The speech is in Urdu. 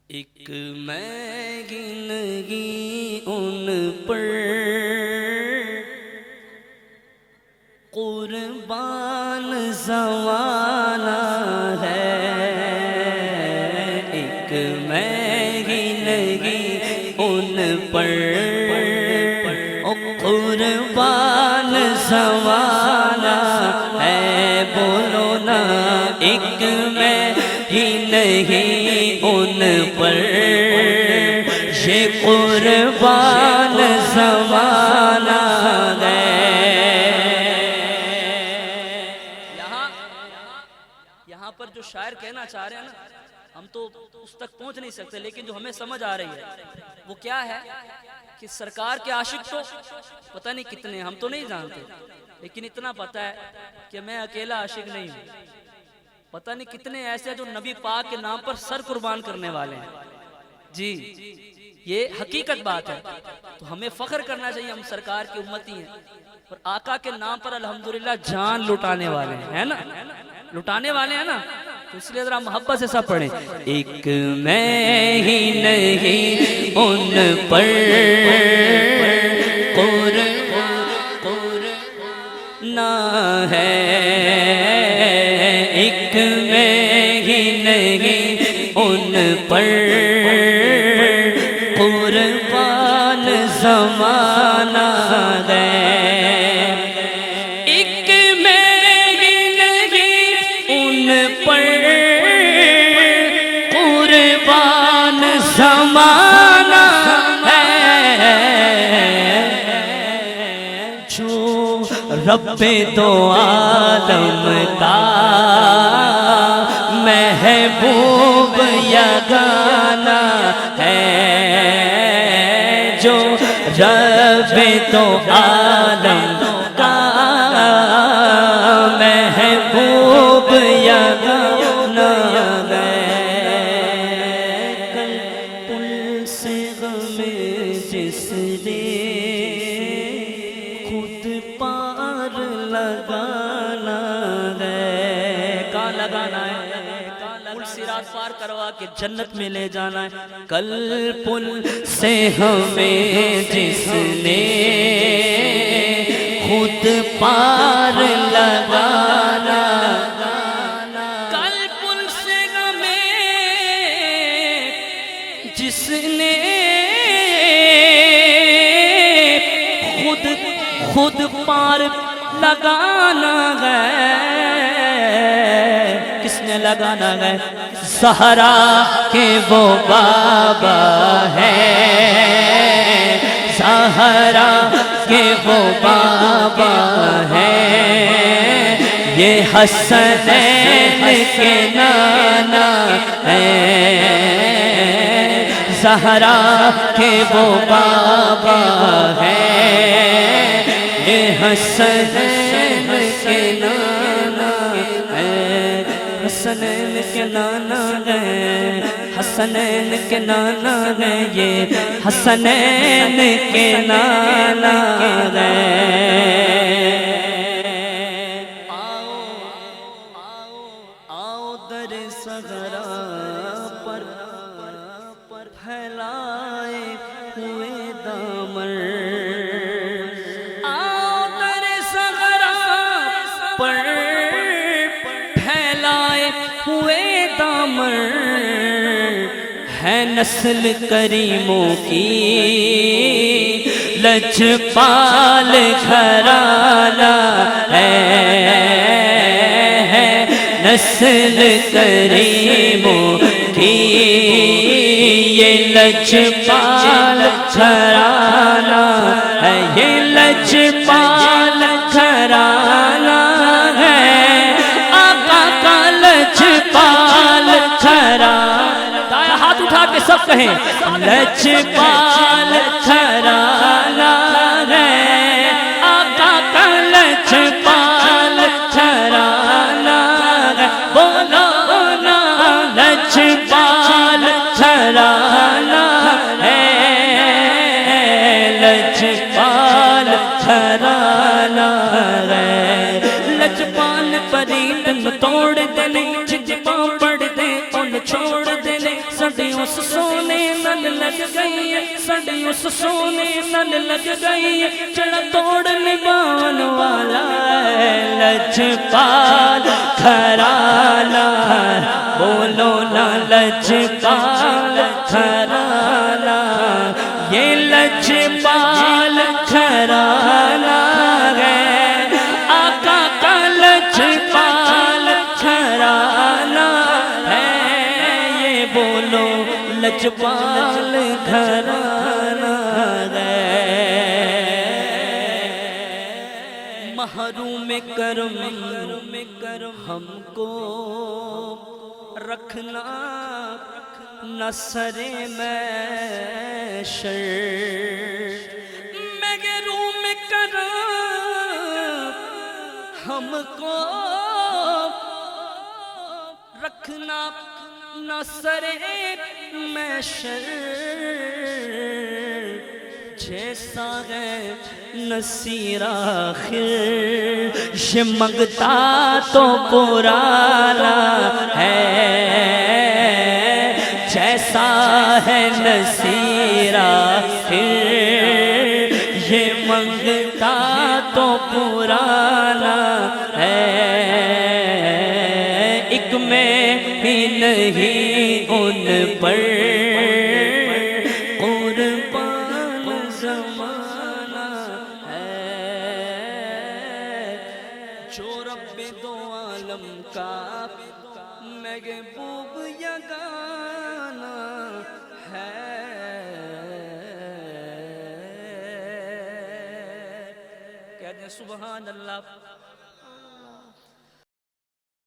ایک میں گنگی ان پر قربان زمانہ ہے، ایک میں گنگی ان پر قربان زمانہ ہے، بولو نا ایک میں ہی نہیں ان پر یہ قربان زمانہ ہے۔ یہاں پر جو شاعر کہنا چاہ رہے ہیں نا، ہم تو اس تک پہنچ نہیں سکتے، لیکن جو ہمیں سمجھ آ رہی ہے وہ کیا ہے کہ سرکار کے عاشق تو پتہ نہیں کتنے، ہم تو نہیں جانتے، لیکن اتنا پتہ ہے کہ میں اکیلا عاشق نہیں ہوں۔ پتہ نہیں کتنے ایسے جو نبی پاک کے نام پر سر قربان کرنے والے ہیں۔ جی یہ حقیقت بات ہے، تو ہمیں فخر کرنا چاہیے، ہم سرکار کی امتی ہیں اور آقا کے نام پر الحمدللہ جان لٹانے والے ہیں نا، لٹانے والے ہیں نا، تو اس لیے ذرا محبت سے سب پڑھیں۔ ایک میں ہی نہیں ان پر قربان ہے، ایک میں ہی نہیں ان پر قربان زمانہ ہے، ایک میں ہی نہیں ان پر قربان زمانہ ہے، جو رب دو عالم کا محبوب یگانہ ہے، جو رب دو عالم کا محبوب یگانہ ہے، کل پل سے غم جس نے خود پار لگانا ہے، کہاں لگانا ہے؟ پل صراط پار کروا کے جنت میں لے جانا ہے۔ کل پل سے ہمیں جس نے خود پار لگانا، کل پل سے ہمیں جس نے خود پار لگانا ہے، کس نے لگانا ہے؟ زہرا کے وہ بابا ہے، زہرا کے وہ بابا ہے، یہ حسنین کے نانا ہے، زہرا کے وہ بابا ہے، یہ حسنین کے نانا ہے، حسنین کے نانا ہے، حسنین کے نانا ہے، یہ حسنین کے نانا ہے۔ آؤ در صغرا پر پھیلائے ہوئے دامن، آؤ در صغرا پر پھیلائے ہوئے دامن، ہے نسل کریموں کی لجپال گھرانہ ہے، نسل کریموں کی یہ لجپال گھرانہ ہے، یہ لجپال گھرانہ ہے، آقا کا لجپال گھرانہ، دائیں ہاتھ اٹھا کے سب کہیں لجپال گھرانہ ہے، آقا کا لجپال گھرانہ ہے، بولو نا لجپال گھرانہ ہے، لجپال گھرانہ ہے۔ لجپال پریت نو توڑ دینے ججباں پڑھ دے ان چھوڑ دینے ساڈے اس سونے نال لگ گئی ہے ساڈے اس سونے نال لگ گئی ہے جڑا توڑ نبھان والا ہے لجپال گھرانہ بولو نا لجپال گھرانہ یہ لجپال گھرانہ ہے آقا کا لجپال گھرانہ ہے یہ بولو لجپال گھرانہ ہے محروم کرم ہم کو رکھنا نہ سرے محشر محروم کرم ہم کو رکھنا نہ سرے محشر جیسا ہے نصیر آخر یہ منگتا تو پرانا ہے جیسا ہے نصیر آخر یہ منگتا تو پرانا ہے ایک میں ہی نہیں ان پر قربان زمانہ ہے جو رب دو عالم کا محبوب یگانہ ہے کہہ دیں سبحان اللہ